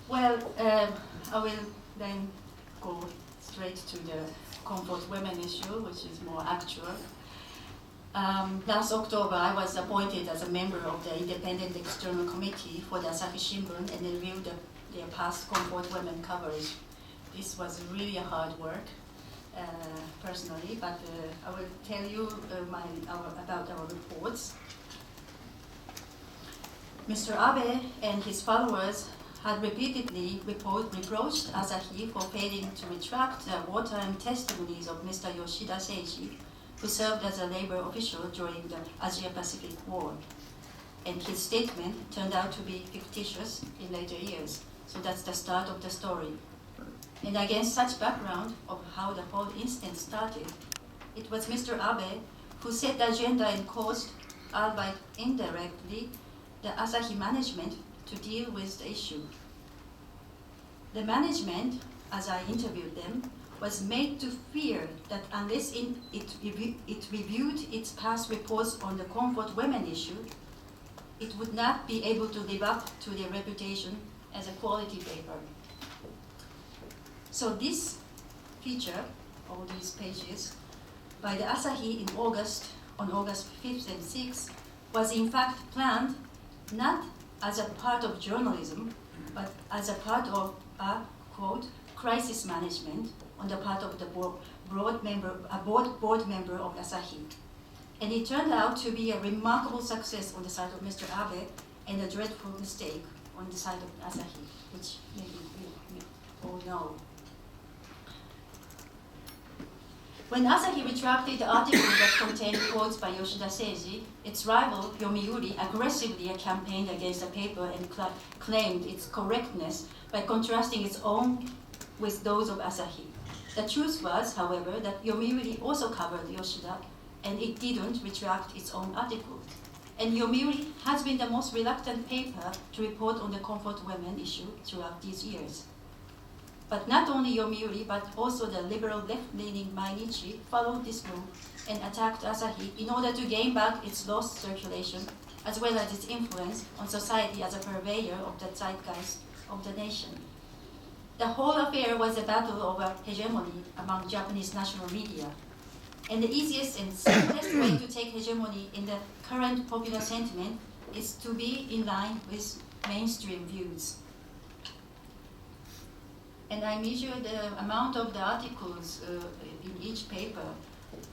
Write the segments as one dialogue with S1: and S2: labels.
S1: Well, I will then go straight to the comfort women issue, which is more actual. Last October, I was appointed as a member of the Independent External Committee for the Asahi Shimbun and reviewed their past comfort women coverage. This was really a hard work, personally, but I will tell you about our reports. Mr. Abe and his followers had repeatedly reproached Asahi for failing to retract the wartime testimonies of Mr. Yoshida Seiji, who served as a labor official during the Asia-Pacific War. And his statement turned out to be fictitious in later years. So that's the start of the story. And against such background of how the whole incident started, it was Mr. Abe who set the agenda and caused, albeit indirectly, the Asahi management to deal with the issue. The management, as I interviewed them, was made to fear that unless it reviewed its past reports on the comfort women issue, it would not be able to live up to their reputation as a quality paper. So this feature, all these pages, by the Asahi on August 5th and 6th, was in fact planned not as a part of journalism, but as a part of a, quote, crisis management on the part of the board member of Asahi. And it turned out to be a remarkable success on the side of Mr. Abe and a dreadful mistake on the side of Asahi, which maybe you all know. When Asahi retracted the article that contained quotes by Yoshida Seiji, its rival, Yomiuri, aggressively campaigned against the paper and claimed its correctness by contrasting its own with those of Asahi. The truth was, however, that Yomiuri also covered Yoshida, and it didn't retract its own article. And Yomiuri has been the most reluctant paper to report on the comfort women issue throughout these years. But not only Yomiuri, but also the liberal left-leaning Mainichi followed this move and attacked Asahi in order to gain back its lost circulation, as well as its influence on society as a purveyor of the zeitgeist of the nation. The whole affair was a battle over hegemony among Japanese national media. And the easiest and simplest way to take hegemony in the current popular sentiment is to be in line with mainstream views. And I measured the amount of the articles in each paper.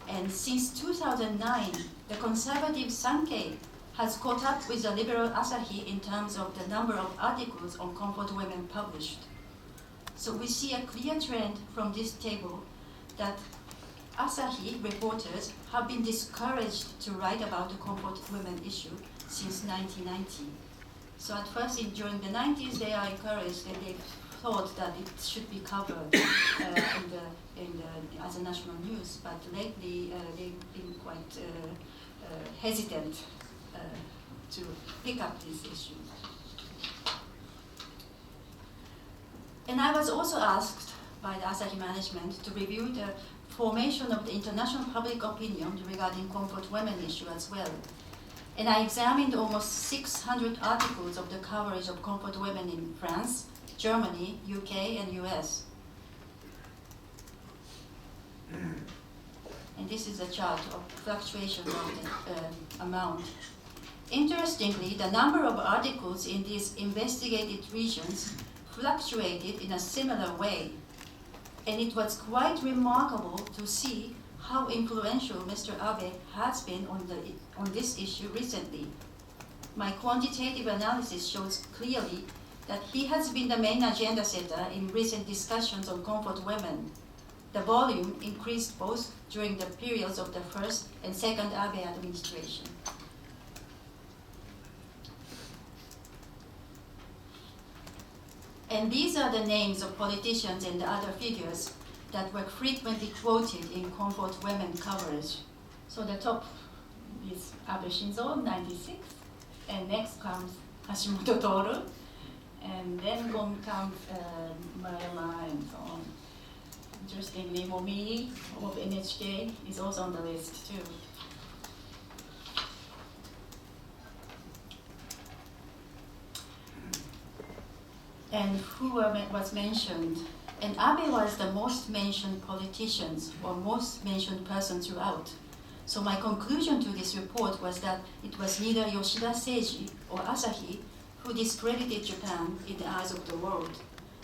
S1: And since 2009, the conservative Sankei has caught up with the liberal Asahi in terms of the number of articles on comfort women published. So we see a clear trend from this table that Asahi reporters have been discouraged to write about the comfort women issue since 1990. So at first, during the 90s, they are encouraged and they thought that it should be covered as a national news, but lately they've been quite hesitant to pick up this issue. And I was also asked by the Asahi management to review the formation of the international public opinion regarding comfort women issue as well. And I examined almost 600 articles of the coverage of comfort women in France, Germany, UK, and US. And this is a chart of fluctuation of the amount. Interestingly, the number of articles in these investigated regions fluctuated in a similar way. And it was quite remarkable to see how influential Mr. Abe has been on this issue recently. My quantitative analysis shows clearly that he has been the main agenda setter in recent discussions on comfort women. The volume increased both during the periods of the first and second Abe administration. And these are the names of politicians and other figures that were frequently quoted in comfort women coverage. So the top is Abe Shinzo, 96, and next comes Hashimoto Toru, and then comes Maruyama and so on. Interestingly, Momii of NHK is also on the list too. and who was mentioned. And Abe was the most mentioned politician or most mentioned person throughout. So my conclusion to this report was that it was neither Yoshida Seiji or Asahi who discredited Japan in the eyes of the world,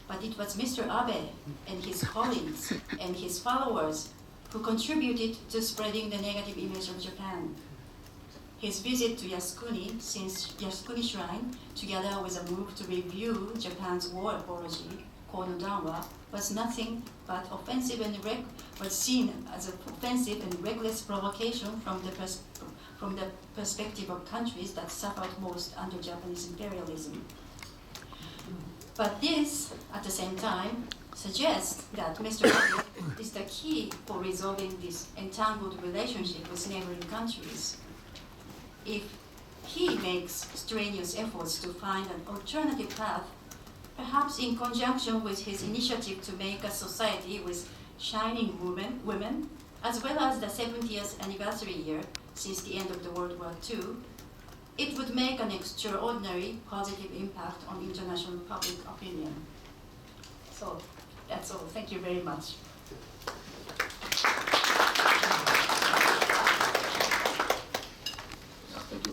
S1: but it was Mr. Abe and his colleagues and his followers who contributed to spreading the negative image of Japan. His visit to Yasukuni, since Yasukuni Shrine, together with a move to review Japan's war apology, Kono Danwa, was nothing but offensive and was seen as an offensive and reckless provocation from the perspective of countries that suffered most under Japanese imperialism. But this, at the same time, suggests that Mr. Abe is the key for resolving this entangled relationship with neighboring countries. If he makes strenuous efforts to find an alternative path, perhaps in conjunction with his initiative to make a society with shining women, as well as the 70th anniversary year since the end of the World War II, it would make an extraordinary positive impact on international public opinion. So that's all. Thank you very much.